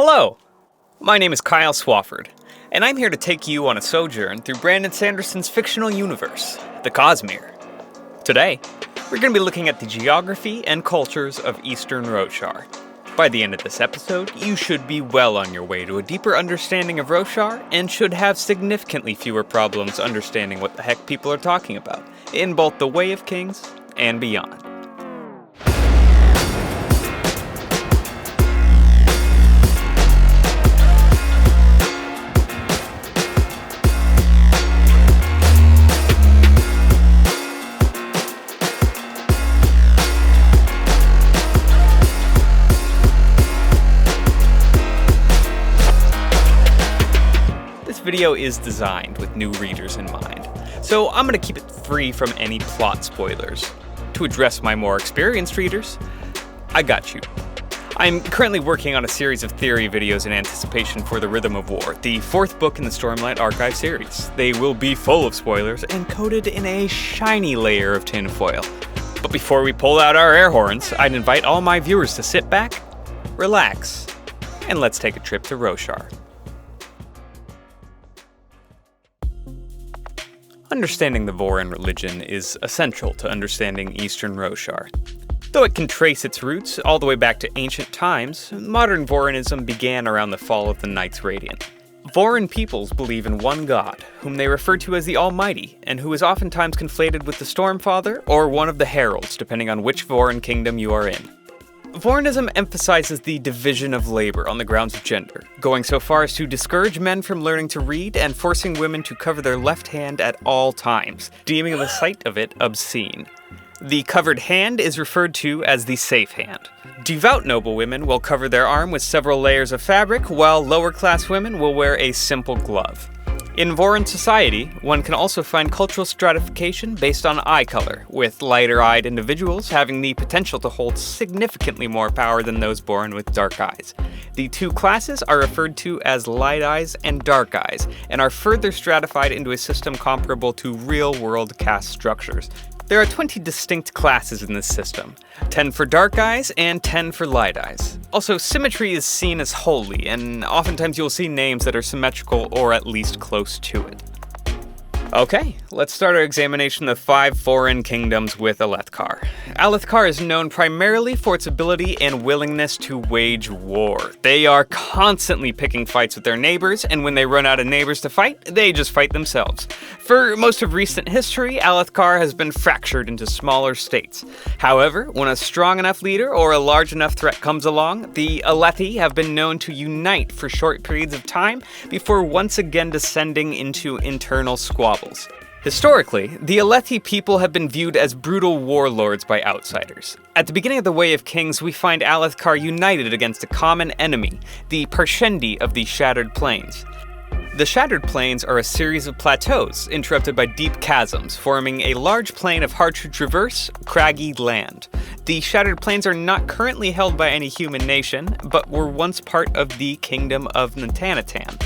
Hello, my name is Kyle Swafford, and I'm here to take you on a sojourn through Brandon Sanderson's fictional universe, the Cosmere. Today, we're going to be looking at the geography and cultures of Eastern Roshar. By the end of this episode, you should be well on your way to a deeper understanding of Roshar and should have significantly fewer problems understanding what the heck people are talking about, in both the Way of Kings and beyond. This video is designed with new readers in mind, so I'm going to keep it free from any plot spoilers. To address my more experienced readers, I got you. I'm currently working on a series of theory videos in anticipation for The Rhythm of War, the fourth book in the Stormlight Archive series. They will be full of spoilers and coated in a shiny layer of tinfoil. But before we pull out our air horns, I'd invite all my viewers to sit back, relax, and let's take a trip to Roshar. Understanding the Vorin religion is essential to understanding Eastern Roshar. Though it can trace its roots all the way back to ancient times, modern Vorinism began around the fall of the Knights Radiant. Vorin peoples believe in one god, whom they refer to as the Almighty, and who is oftentimes conflated with the Stormfather or one of the Heralds, depending on which Vorin kingdom you are in. Vorinism emphasizes the division of labor on the grounds of gender, going so far as to discourage men from learning to read and forcing women to cover their left hand at all times, deeming the sight of it obscene. The covered hand is referred to as the safe hand. Devout noble women will cover their arm with several layers of fabric, while lower-class women will wear a simple glove. In Vorin society, one can also find cultural stratification based on eye color, with lighter-eyed individuals having the potential to hold significantly more power than those born with dark eyes. The two classes are referred to as light eyes and dark eyes, and are further stratified into a system comparable to real-world caste structures. There are 20 distinct classes in this system, 10 for dark eyes and 10 for light eyes. Also, symmetry is seen as holy, and oftentimes you'll see names that are symmetrical or at least close to it. Okay, let's start our examination of 5 foreign kingdoms with Alethkar. Alethkar is known primarily for its ability and willingness to wage war. They are constantly picking fights with their neighbors, and when they run out of neighbors to fight, they just fight themselves. For most of recent history, Alethkar has been fractured into smaller states. However, when a strong enough leader or a large enough threat comes along, the Alethi have been known to unite for short periods of time before once again descending into internal squabbles. Historically, the Alethi people have been viewed as brutal warlords by outsiders. At the beginning of the Way of Kings, we find Alethkar united against a common enemy, the Parshendi of the Shattered Plains. The Shattered Plains are a series of plateaus interrupted by deep chasms, forming a large plain of hard to traverse, craggy land. The Shattered Plains are not currently held by any human nation, but were once part of the Kingdom of Natanatan.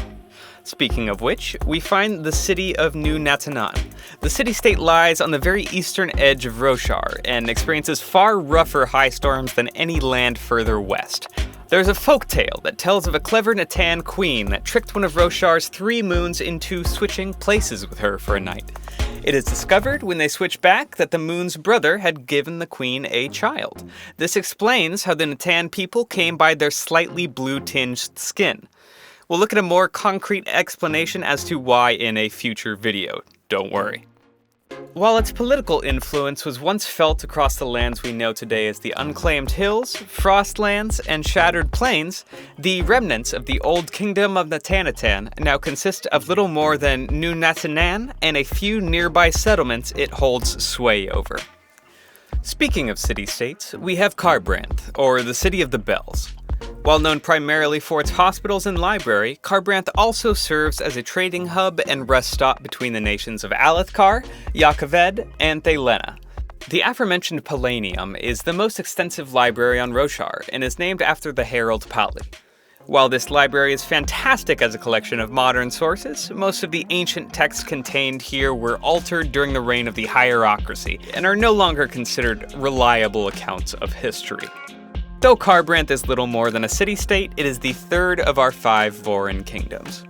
Speaking of which, we find the city of New Natanan. The city-state lies on the very eastern edge of Roshar and experiences far rougher high storms than any land further west. There's a folktale that tells of a clever Natan queen that tricked one of Roshar's 3 moons into switching places with her for a night. It is discovered when they switch back that the moon's brother had given the queen a child. This explains how the Natan people came by their slightly blue-tinged skin. We'll look at a more concrete explanation as to why in a future video, don't worry. While its political influence was once felt across the lands we know today as the Unclaimed Hills, Frostlands, and Shattered Plains, the remnants of the old Kingdom of Natanatan now consist of little more than New Natanan and a few nearby settlements it holds sway over. Speaking of city-states, we have Kharbranth, or the City of the Bells. While known primarily for its hospitals and library, Kharbranth also serves as a trading hub and rest stop between the nations of Alethkar, Yakaved, and Thelena. The aforementioned Pallanium is the most extensive library on Roshar and is named after the Herald Pali. While this library is fantastic as a collection of modern sources, most of the ancient texts contained here were altered during the reign of the hierocracy and are no longer considered reliable accounts of history. Though Kharbranth is little more than a city-state, it is the third of our 5 Vorin kingdoms.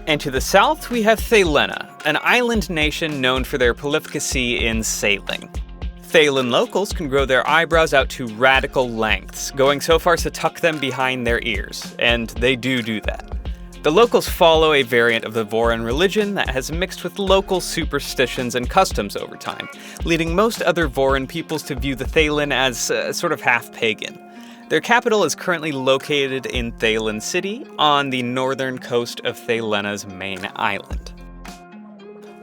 And to the south, we have Thelena, an island nation known for their prolificacy in sailing. Thaylen locals can grow their eyebrows out to radical lengths, going so far as to tuck them behind their ears, and they do that. The locals follow a variant of the Vorin religion that has mixed with local superstitions and customs over time, leading most other Vorin peoples to view the Thaylen as sort of half-pagan. Their capital is currently located in Thaylen City, on the northern coast of Thaylena's main island.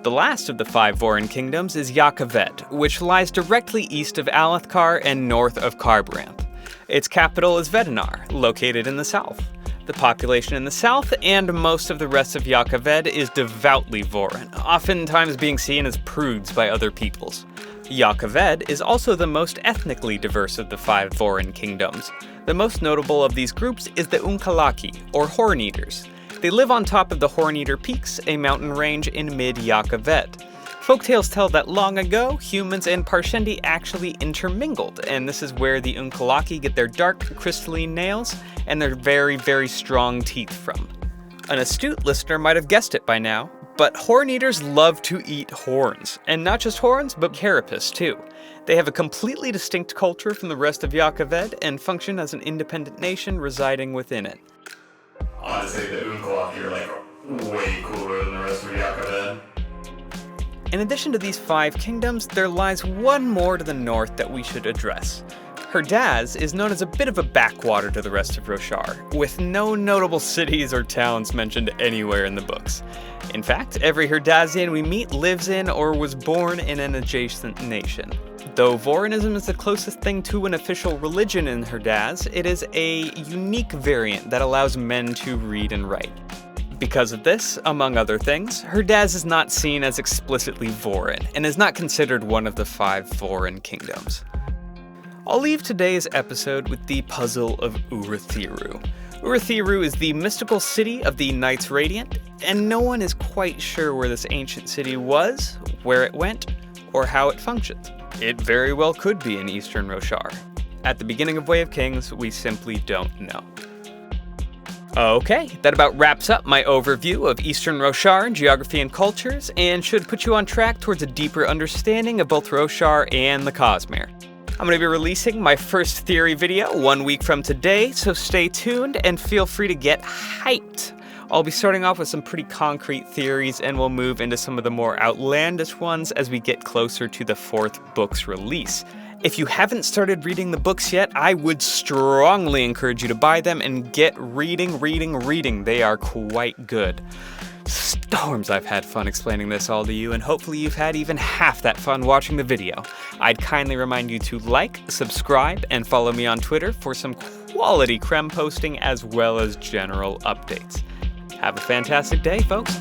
The last of the 5 Vorin kingdoms is Yakavet, which lies directly east of Alethkar and north of Kharbranth. Its capital is Vedinar, located in the south. The population in the south and most of the rest of Yakavet is devoutly Vorin, oftentimes being seen as prudes by other peoples. Yakavet is also the most ethnically diverse of the 5 Vorin kingdoms. The most notable of these groups is the Unkalaki, or Horn-Eaters. They live on top of the Horn-Eater Peaks, a mountain range in mid-Yakavet. Folktales tell that long ago, humans and Parshendi actually intermingled, and this is where the Unkalaki get their dark, crystalline nails and their very strong teeth from. An astute listener might have guessed it by now, but Horn-Eaters love to eat horns, and not just horns, but carapace too. They have a completely distinct culture from the rest of Yakavet and function as an independent nation residing within it. Honestly, the Unkalaki are way cooler than the rest of Yakavet. In addition to these 5 kingdoms, there lies one more to the north that we should address. Herdaz is known as a bit of a backwater to the rest of Roshar, with no notable cities or towns mentioned anywhere in the books. In fact, every Herdazian we meet lives in or was born in an adjacent nation. Though Vorinism is the closest thing to an official religion in Herdaz, it is a unique variant that allows men to read and write. Because of this, among other things, Herdaz is not seen as explicitly Vorin, and is not considered one of the 5 Vorin kingdoms. I'll leave today's episode with the puzzle of Urithiru. Urithiru is the mystical city of the Knights Radiant, and no one is quite sure where this ancient city was, where it went, or how it functions. It very well could be in Eastern Roshar. At the beginning of Way of Kings, we simply don't know. Okay, that about wraps up my overview of Eastern Roshar geography and cultures, and should put you on track towards a deeper understanding of both Roshar and the Cosmere. I'm going to be releasing my first theory video 1 week from today, so stay tuned and feel free to get hyped. I'll be starting off with some pretty concrete theories, and we'll move into some of the more outlandish ones as we get closer to the 4th book's release. If you haven't started reading the books yet, I would strongly encourage you to buy them and get reading. They are quite good. Storms, I've had fun explaining this all to you, and hopefully you've had even half that fun watching the video. I'd kindly remind you to like, subscribe, and follow me on Twitter for some quality creme posting as well as general updates. Have a fantastic day, folks.